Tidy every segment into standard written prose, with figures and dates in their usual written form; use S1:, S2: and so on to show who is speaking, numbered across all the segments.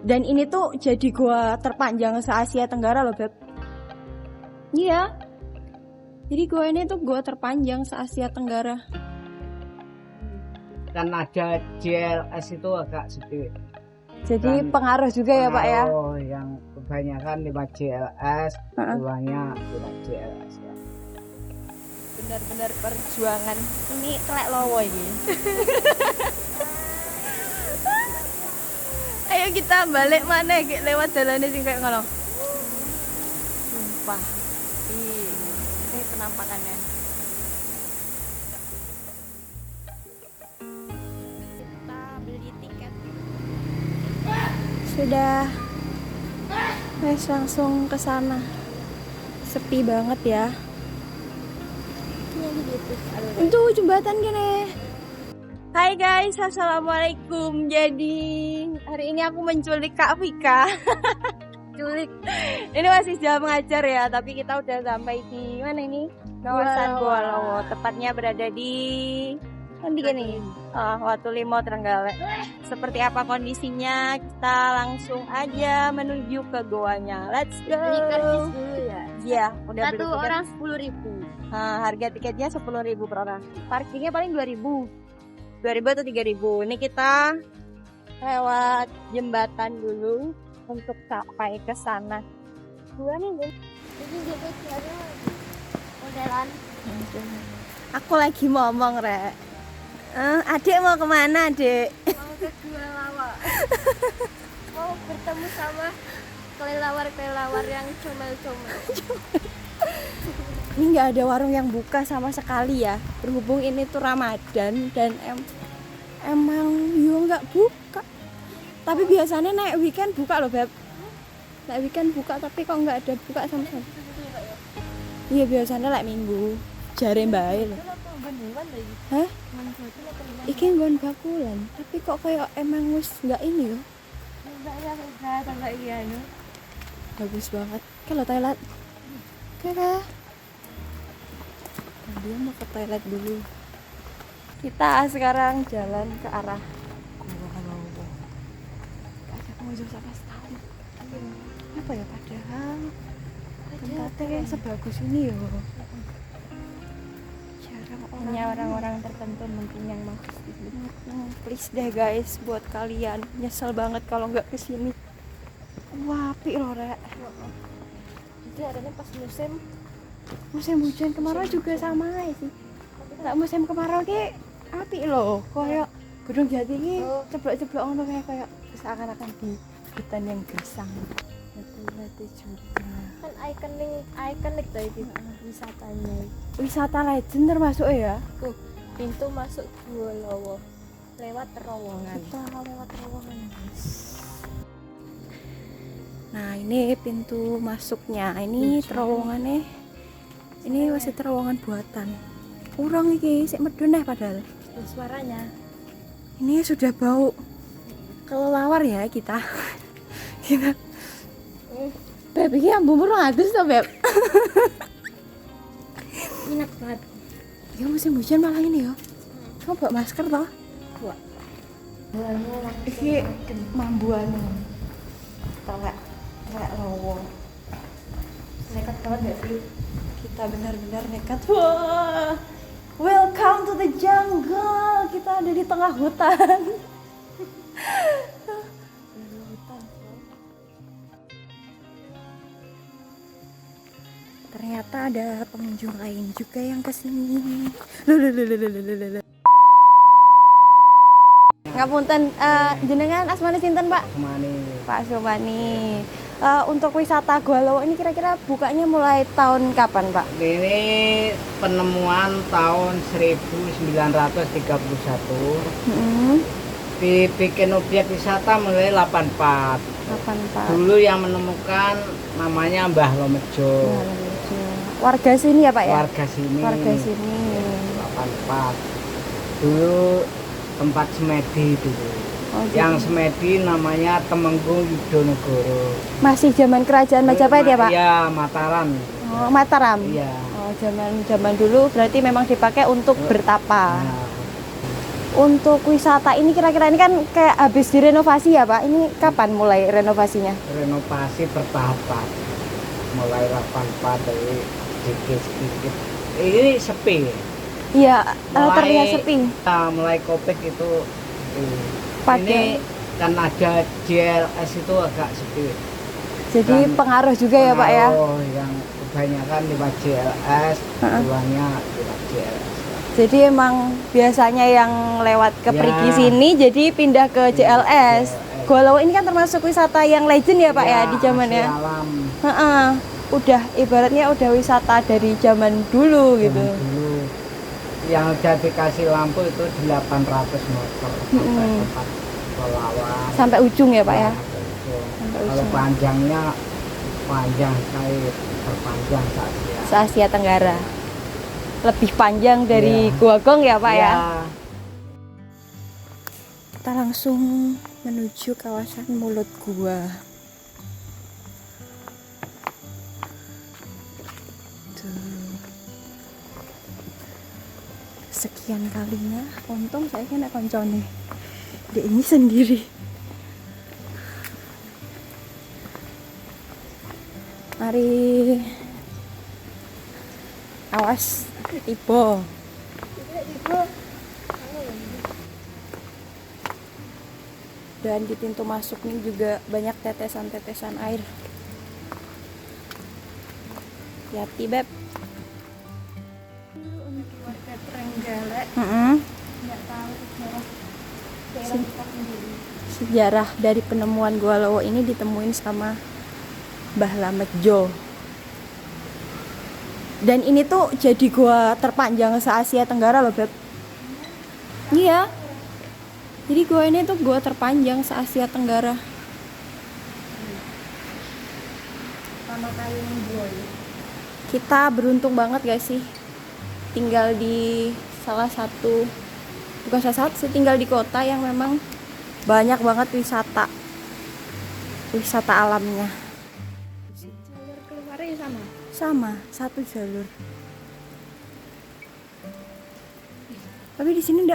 S1: Dan ini tuh jadi gua terpanjang se-Asia Tenggara loh, Beb. Iya. Jadi gua ini tuh gua terpanjang se-Asia Tenggara.
S2: Kan ada JLS itu agak sedikit.
S1: Jadi
S2: Kan
S1: pengaruh juga ya, Pak ya.
S2: Oh, yang kebanyakan 5 JLS, keduanya tidak JLS ya.
S1: Benar-benar perjuangan. Ini telek lowo ini. Ayo kita balik mana lewat jalannya sing kayak ngono. Sumpah. Ini penampakannya. Kita beli tiket. Sudah. Wes langsung ke sana. Sepi banget ya. Itu jembatan gini. Hai guys, assalamualaikum. Jadi hari ini aku menculik Kak Vika. Culik. Ini masih jam ngajar ya, tapi kita udah sampai di mana ini? Kawasan Goa Lawo. Tepatnya berada di gini. Watu Limo Trenggalek. Seperti apa kondisinya? Kita langsung aja menuju ke goanya. Let's go.
S3: Beli karcis dulu ya.
S1: Iya, udah beli
S3: Satu
S1: tiket.
S3: orang 10.000.
S1: Harga tiketnya 10.000 per orang. Parkirnya paling 2.000. 2.000 atau 3.000. Ini kita lewat jembatan dulu untuk sampai ke sana. Gua nih,
S3: Jadi dia ada modelan.
S1: aku lagi ngomong, Rek. Adik mau kemana, Adik?
S3: Mau ke Gua Lawa. Mau bertemu sama kelelawar-kelelawar yang comel-comel.
S1: Ini nggak ada warung yang buka sama sekali ya. Berhubung ini tuh Ramadan dan emang yo nggak buka. Tapi biasanya naik weekend buka loh, Beb. Naik weekend buka, tapi kok nggak ada buka sama sekali. Iya, biasanya like minggu. Jare mbae lho. Hah? Iki nggon bakulan, tapi kok kayak emang wis nggak ini loh. Bagus banget. Kalau toilet. Kakak. Dia mau ke toilet dulu. Kita sekarang jalan ke arah Goa Lawo. Gak ada pengunjung sama sekali. Apa ya, padahal tempatnya sebagus ini ya. Jarang hanya orang-orang tertentu mungkin yang mau kesini. Please deh guys, buat kalian nyesel banget kalau nggak kesini. Wah, api loh, Rek.
S3: Jadi adanya pas
S1: Musim hujan kemarau juga sama aja sih. Nggak musim kemarau ki api loh, koyo Gunung Jati ki ceblok-ceblok ngono kayak seakan-akan di hutan yang gersang. Batu-batu juga.
S3: kan ikonik tuh itu wisatanya.
S1: Wisata legend termasuk ya.
S3: Pintu masuk Gua Lawo lewat terowongan.
S1: Kita lewat terowongan, guys. Nah, ini pintu masuknya. Ini terowongannya. Ini masih terowongan buatan. Urang iki sik medun padahal.
S3: Suaranya.
S1: Ini sudah bau kelelawar ya kita. Kita. Beb, ini ambu murung adus toh, Beb.
S3: Minat banget.
S1: Ya musim hujan malah ini ya. Kamu bawa masker toh?
S3: Bawa.
S1: Iki mambuan. Telek lowo. Nekat banget gak sih? Kita benar-benar nekat. Wah. Welcome to the jungle. Kita ada di tengah hutan. Ternyata ada pengunjung lain juga yang kesini. Ngapunten, jenengan asmane sinten, Pak?
S2: Kemana?
S1: Pak Sumani. Untuk wisata Goa Lawo ini kira-kira bukanya mulai tahun kapan, Pak?
S2: Ini penemuan tahun 1931. Dibikin objek wisata mulai 84.
S1: 84.
S2: Dulu yang menemukan namanya Mbah Lomejo.
S1: Warga sini ya, Pak ya?
S2: Warga sini.
S1: Warga sini.
S2: 84. Dulu tempat semedi dulu.
S1: Oh,
S2: Yang semedi namanya Temenggung Yudonegoro.
S1: masih zaman kerajaan Majapahit ya, Pak?
S2: Iya, Mataram.
S1: Oh, Mataram.
S2: Iya.
S1: Oh, zaman dulu berarti memang dipakai untuk bertapa.
S2: Nah,
S1: Untuk wisata ini kira-kira ini kan kayak habis direnovasi ya Pak. Ini kapan mulai renovasinya?
S2: Renovasi bertahap, mulai 84 dari sedikit. Ini sepi.
S1: Iya, terlihat sepi.
S2: Mulai Kopek itu
S1: Pakai.
S2: ini kan ada JLS itu agak sepi.
S1: Jadi
S2: Dan
S1: pengaruh juga ya Pak ya.
S2: Oh, yang kebanyakan lewat JLS, pulangnya lewat JLS.
S1: Jadi emang biasanya yang lewat ke
S2: Ya.
S1: Perigi sini jadi pindah ke JLS. Gua Lawo ini kan termasuk wisata yang legend ya Pak ya di zamannya.
S2: Alam
S1: Udah ibaratnya udah wisata dari zaman dulu gitu.
S2: dulu. Yang udah dikasih lampu itu 800 meter sampai tempat Pelawan.
S1: Sampai ujung ya Pak ya.
S2: Sampai ujung. Kalau panjangnya panjang sekali, terpanjang se-Asia.
S1: Se-Asia Tenggara. Lebih panjang dari
S2: Ya.
S1: Gua Gong ya Pak ya.
S2: Ya.
S1: Kita langsung menuju kawasan mulut gua. Tuh. Sekian kalinya, untung saya kena koncone. Dek ini sendiri. Mari. Awas, Ibo. Dan di pintu masuk nih juga banyak tetesan-tetesan air. Hati-hati Beb.
S3: Untuk warga Trenggalek nggak tahu
S1: Sejarah dari penemuan Gua Lawo ini ditemuin sama Mbah Lamejo. Dan ini tuh jadi gua terpanjang se-Asia Tenggara loh Beb. Iya. Jadi gua ini tuh gua terpanjang se-Asia Tenggara.
S3: sama kali boy.
S1: Kita beruntung banget guys sih tinggal di salah satu, bukan salah satu sih, tinggal di kota yang memang banyak banget wisata alamnya.
S3: Jalur keluarnya sama.
S1: Sama, satu jalur. Tapi di sini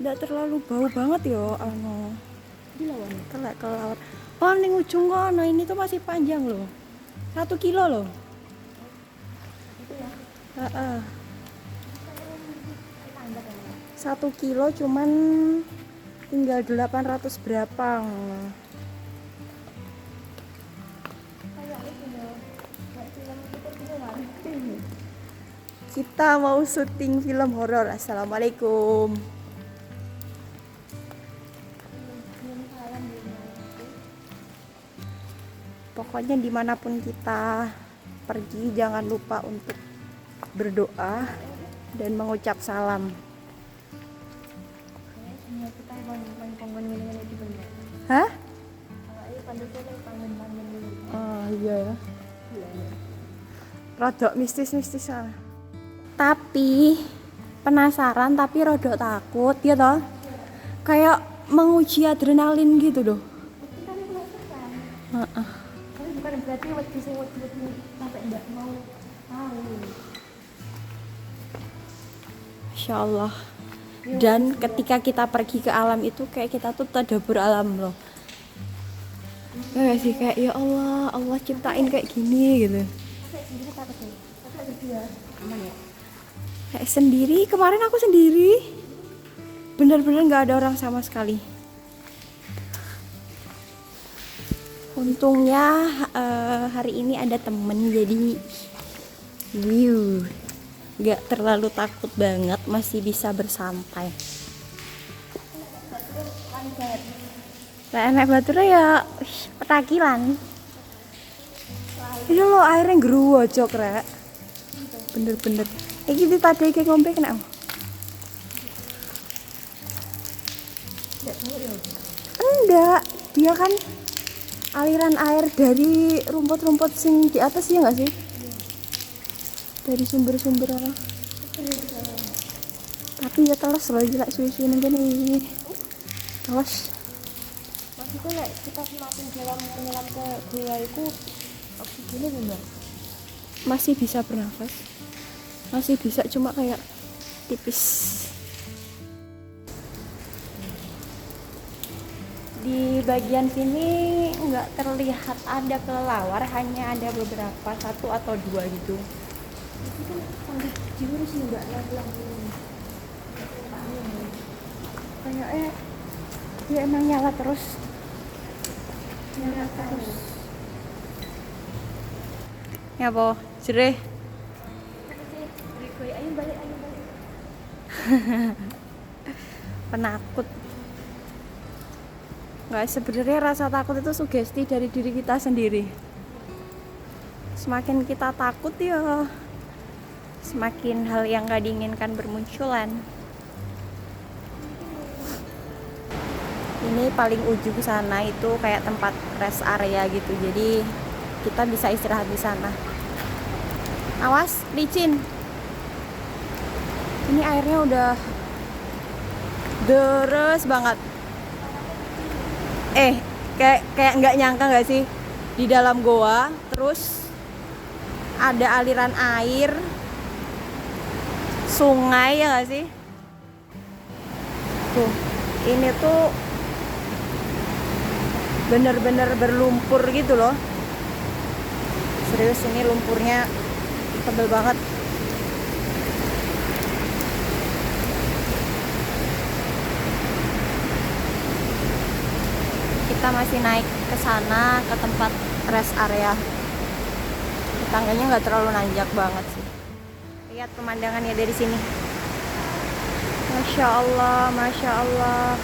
S1: enggak terlalu bau banget yo, anu.
S3: Di lawan.
S1: Telek ke laut. Oh, ning ujung kono ini tuh masih panjang loh. 1 kilo loh.
S3: Itu ya.
S1: Heeh.
S3: Tanggap ya.
S1: 1 kilo cuman tinggal 800 berapa.
S3: Kayak itu ya. Kayak film itu kan.
S1: Kita mau syuting film horor. Assalamualaikum. Pokoknya dimanapun kita pergi jangan lupa untuk berdoa dan mengucap salam.
S3: Kita bangun itu benar.
S1: Hah?
S3: Kalau ini pandai bangun dulu.
S1: Oh iya ya. Rodok mistis-mistis sana. Tapi penasaran tapi rodok takut ya toh. Kayak menguji adrenalin gitu doh.
S3: Kita ini penasaran.
S1: Heeh.
S3: Tapi bukan berarti waktu sampai enggak mau tahu.
S1: Insya Allah. Dan ketika kita pergi ke alam itu kayak kita tuh tadabbur alam loh. Ya gak sih, kayak ya Allah, Allah ciptain kayak gini gitu.
S3: Saya sendiri takut nih. Tapi ada dia aman ya.
S1: Kayak sendiri, kemarin aku sendiri. Bener-bener gak ada orang sama sekali. Untungnya hari ini ada temen jadi gak terlalu takut banget, masih bisa bersantai. Lah enek baturnya ya petakilan. Ini lo airnya geruwo cok rek. Bener-bener. Iki tadi kayak ngombe kena. Enggak, dia kan aliran air dari rumput-rumput sing di atas ya nggak sih? Dari sumber-sumber apa? Tapi ya teles loh, gila suwi-suwi nih. Teles.
S3: Maksudnya kita semakin dalam menyelam ke gua itu oksigennya benar.
S1: Masih bisa bernafas. Masih bisa, cuma kayak tipis.
S3: Di bagian sini nggak terlihat ada kelelawar, hanya ada beberapa, 1 atau 2 gitu. Itu kan sampai jurus nih nggak lampu ini. Kayaknya dia emang nyala terus.
S1: Ya po, jereh.
S3: Ayo balik.
S1: Penakut. Nggak, sebenarnya rasa takut itu sugesti dari diri kita sendiri. Semakin kita takut ya, semakin hal yang gak diinginkan bermunculan. Ini paling ujung sana itu kayak tempat rest area gitu, jadi kita bisa istirahat di sana. Awas, licin. Ini airnya udah deres banget. Kayak nggak nyangka nggak sih, di dalam goa terus ada aliran air sungai, ya nggak sih? Tuh, ini tuh bener-bener berlumpur gitu loh. Serius, ini lumpurnya tebel banget. Kita masih naik ke sana, ke tempat rest area. Tangganya nggak terlalu nanjak banget sih. Lihat pemandangannya dari sini. Masya Allah, Masya Allah.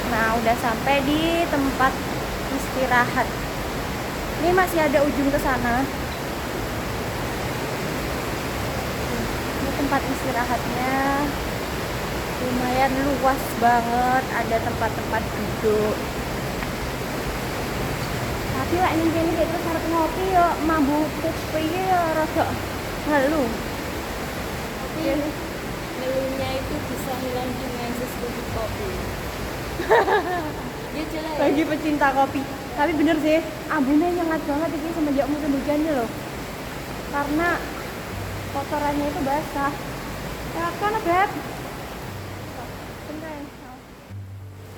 S1: Nah, udah sampai di tempat istirahat. Ini masih ada ujung ke sana. Tempat istirahatnya lumayan luas banget, ada tempat-tempat duduk. Tapi lah ini terus harus ngopi ya, mabuk kopi ya rada halu.
S3: Tapi ngeluhnya itu bisa hilang dengan sesuatu kopi. Dia jelek.
S1: Bagi pecinta kopi. Tapi bener sih, abunya nyengat banget ini semenjak musim hujannya loh. Karena kotorannya itu basah. Ya kan, Beb?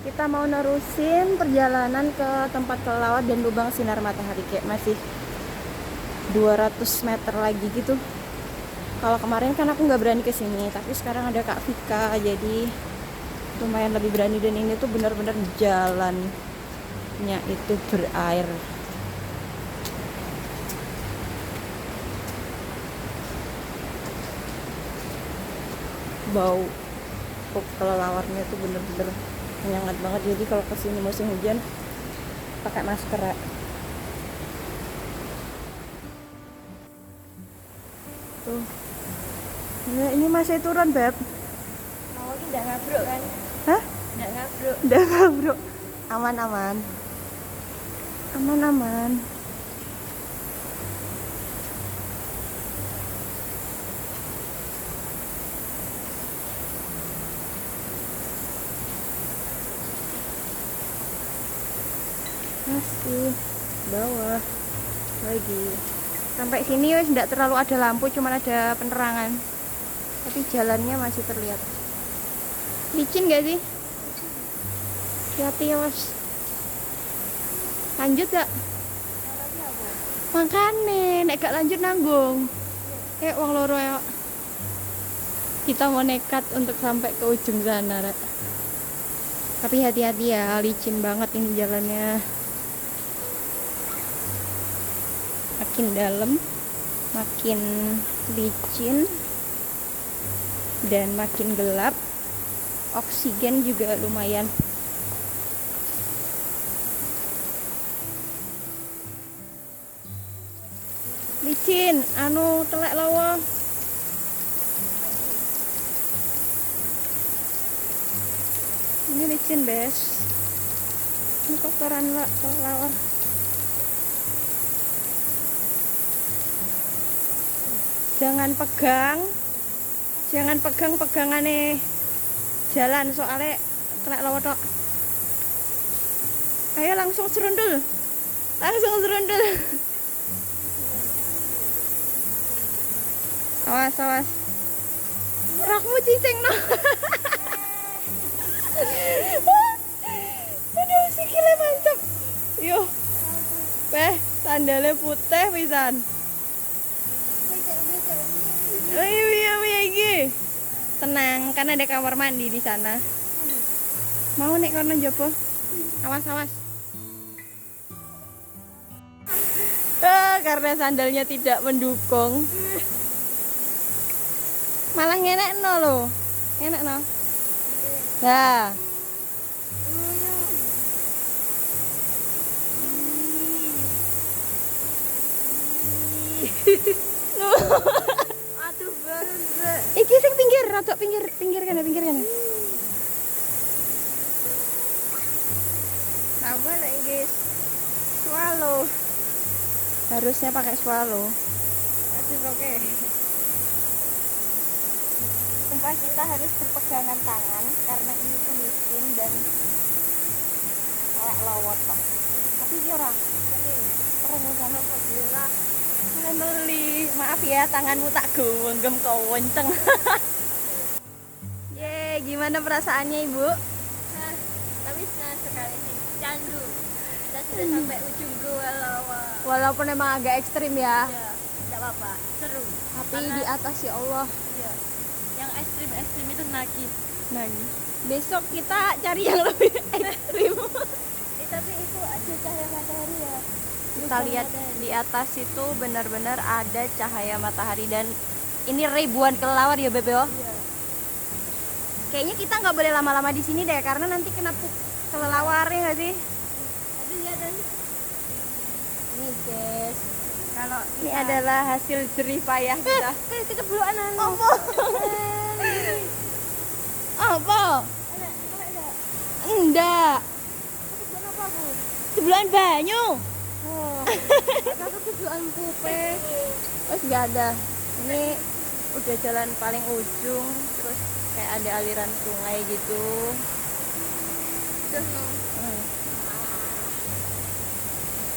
S1: Kita mau nerusin perjalanan ke tempat kelelawar dan lubang sinar matahari, kayak masih 200 meter lagi gitu. Kalau kemarin kan aku nggak berani kesini, tapi sekarang ada Kak Vika, jadi lumayan lebih berani. Dan ini tuh benar-benar jalannya itu berair. Bau kelelawarnya tuh bener-bener menyengat banget, jadi kalau kesini musim hujan pakai masker ya. Tuh, ini masih turun, Beb.
S3: Mau ini udah ngabruk kan?
S1: Hah?
S3: Udah ngabruk.
S1: Udah ngabruk. Aman. Masih bawah lagi. Sampai sini wes tidak terlalu ada lampu, cuma ada penerangan. Tapi jalannya masih terlihat. Licin gak sih? Hati-hati ya, Mas. Lanjut gak? Makanya nek gak lanjut nanggung. Wong loro ya. Kita mau nekat untuk sampai ke ujung sana, Rek. Tapi hati-hati ya, licin banget ini jalannya. Makin dalam, makin licin, dan makin gelap. Oksigen juga lumayan. Licin, telek lawa. Ini licin, Bes. Ini kotoran lawa. Jangan pegang pegangane jalan, soalnya telek lawa tok. Ayo langsung serundul. Awas, awas. Rakmu cicing no. Aduh, sikile mantep. Yo. Sandalnya putih pisan. Oh iya iki. Tenang, kan ada kamar mandi di sana. Mau nek kono njopo? Awas, awas. Karena sandalnya tidak mendukung. Malah ngenekno lho. Ngenekno. Nah.
S3: Aduh baru.
S1: Iki sing pinggir, rodok pinggir kana.
S3: Tambah lagi guys. Swallow.
S1: Harusnya pakai swallow.
S3: Aduh oke. Sumpah kita harus berpegangan tangan karena ini tuh miskin dan elek lawot kok. Tapi iki ora. Terus sama alhamdulillah.
S1: Meli, maaf ya tanganmu tak genggam kewenceng. Ye, gimana perasaannya Ibu?
S3: Nah, tapi senang sekali nih candu. Kita sudah sampai ujung gua lawa.
S1: Walaupun emang agak ekstrim ya.
S3: Ya, tidak apa-apa, seru.
S1: Tapi di atas ya Allah.
S3: Iya. Yang ekstrim itu nagi.
S1: Nagi. Besok kita cari yang lebih ekstrim.
S3: Tapi itu ada cahaya matahari ya.
S1: Kita lihat di atas itu benar-benar ada cahaya matahari dan ini ribuan kelelawar ya Beb yo.
S3: Iya.
S1: Kayaknya kita nggak boleh lama-lama di sini deh karena nanti kena kelelawarnya nggak sih?
S3: Tapi lihat tadi.
S1: Ini guys, kalau ini adalah hasil jerih payah kita.
S3: Keceblokan anu.
S1: Apa?
S3: Ada.
S1: Enggak.
S3: Keceblokan apa, Bu?
S1: Sebelah banyu.
S3: Oh. Aku keceblokan pupe.
S1: Terus nggak ada. Ini udah jalan paling ujung, terus kayak ada aliran sungai gitu.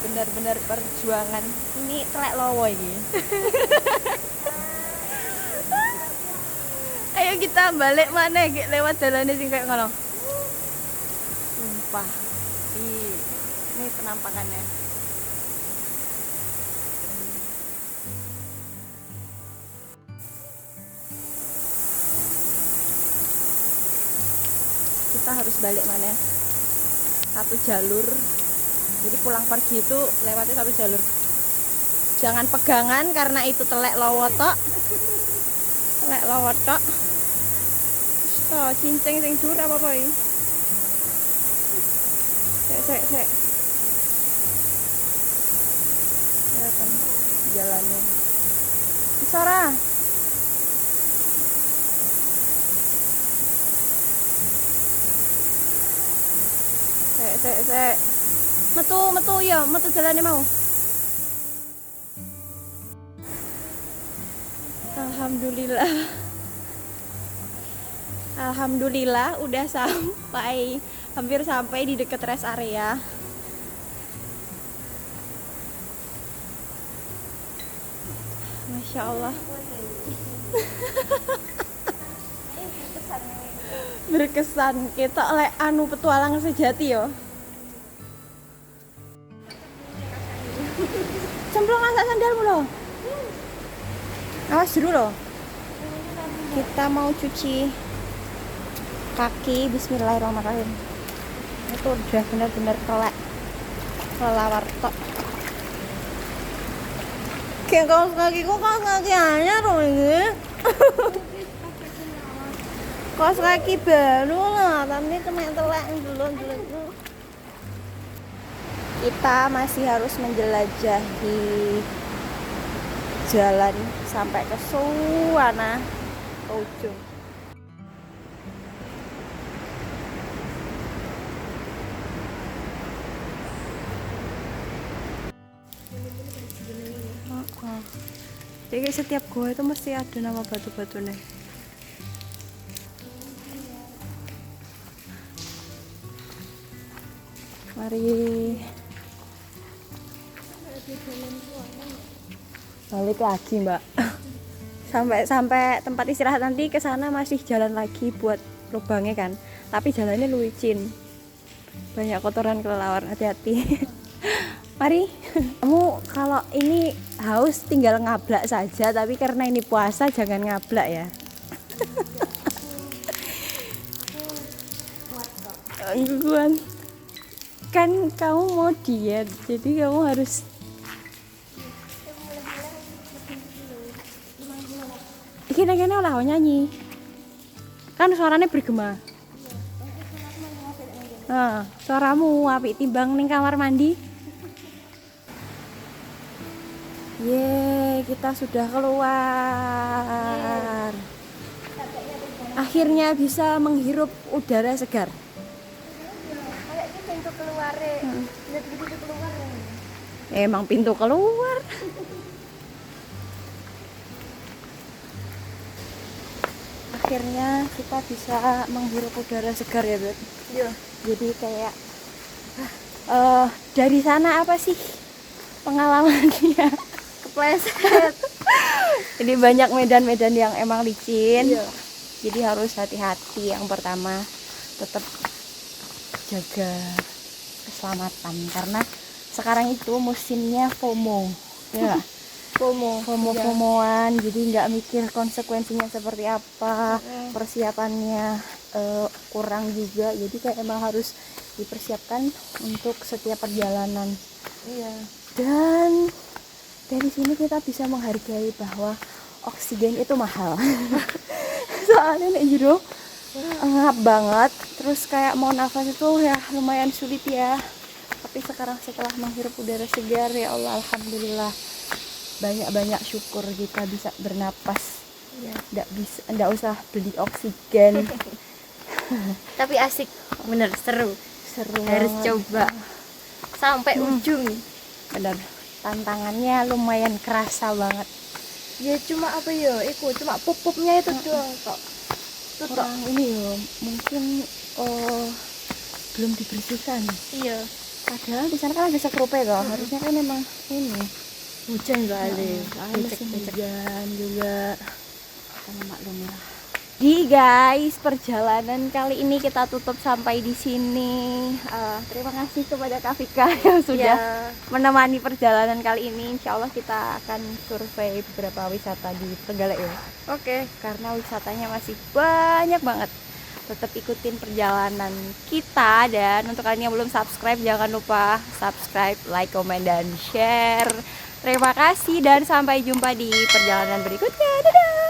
S1: Benar-benar perjuangan. Ini telek lowo ini. Ayo kita balik mana? Lewat jalannya sing kayak ngono. Sumpah. Ini penampakannya. Kita harus balik mana? Satu jalur. Jadi pulang pergi itu lewatnya satu jalur. Jangan pegangan karena itu telek lowotok. Telek lowotok. Terus cincing sing dur apa iki? Sek. Ya kan jalannya. Isora. Sek. Metu ya, metu jalannya mau. Alhamdulillah udah hampir sampai di dekat rest area. Masya Allah. Berkesan kita oleh anu petualang sejati yo. Cemplung asak sandalmu loh. Awas dulu loh. Kita mau cuci kaki. Bismillahirrahmanirrahim. Itu udah benar-benar kelelawar tok. Kaos kakiku kaos kaki anyar loh ini. Kaos kaki baru lah, tapi kena telek dulu. Kita masih harus menjelajahi jalan sampai ke sana, ke ujung. Jadi setiap gua itu mesti ada nama batu-batunya. Mari balik lagi Mbak. sampai tempat istirahat nanti ke sana masih jalan lagi buat lubangnya kan. Tapi jalannya licin. Banyak kotoran kelelawar, hati-hati. Mari. Kamu kalau ini haus tinggal ngablak saja, tapi karena ini puasa jangan ngablak ya. Kuat. Kan kamu mau diet, jadi kamu harus kena lah nyanyi. Kan suaranya bergema. Nah, suaramu apik timbang ning kamar mandi. Yeay, kita sudah keluar. Akhirnya bisa menghirup udara segar.
S3: Kayaknya pintu keluar lihat pintu keluar
S1: Emang pintu keluar. Akhirnya kita bisa menghirup udara segar ya, Beb.
S3: iya
S1: Jadi kayak dari sana apa sih pengalamannya?
S3: kepleset.
S1: Jadi banyak medan-medan yang emang licin.
S3: Iya.
S1: Jadi harus hati-hati. Yang pertama tetap jaga keselamatan karena sekarang itu musimnya FOMO. Ya. FOMO-FOMOan, jadi nggak mikir konsekuensinya seperti apa, persiapannya kurang juga, jadi kayak emang harus dipersiapkan untuk setiap perjalanan.
S3: Iya.
S1: Dan dari sini kita bisa menghargai bahwa oksigen itu mahal. Soalnya nih jero ngap banget, terus kayak mau nafas itu ya lumayan sulit ya. Tapi sekarang setelah menghirup udara segar, ya Allah, alhamdulillah, banyak syukur kita bisa bernapas.
S3: Iya.
S1: Nggak usah beli oksigen.
S3: Tapi asik, bener seru.
S1: Seru
S3: Harus
S1: banget.
S3: coba sampai ujung.
S1: Bener, tantangannya lumayan kerasa banget.
S3: Ya cuma apa ya? Cuma pupuknya itu doang kok. Itu tok.
S1: Kurang ini ya, mungkin belum dibersihkan.
S3: Iya.
S1: Padahal di sana kan ada sekrupe loh. Harusnya kan memang ini
S3: Hujan kali.
S1: musim hujan juga. Karena maklum lah. Jadi guys, perjalanan kali ini kita tutup sampai di sini. Terima kasih kepada Kak Vika yang sudah menemani perjalanan kali ini. Insya Allah kita akan survei beberapa wisata di Trenggalek ya.
S3: Oke.
S1: Karena wisatanya masih banyak banget. Tetap ikutin perjalanan kita, dan untuk kalian yang belum subscribe jangan lupa subscribe, like, komen, dan share. Terima kasih dan sampai jumpa di perjalanan berikutnya. Dadah.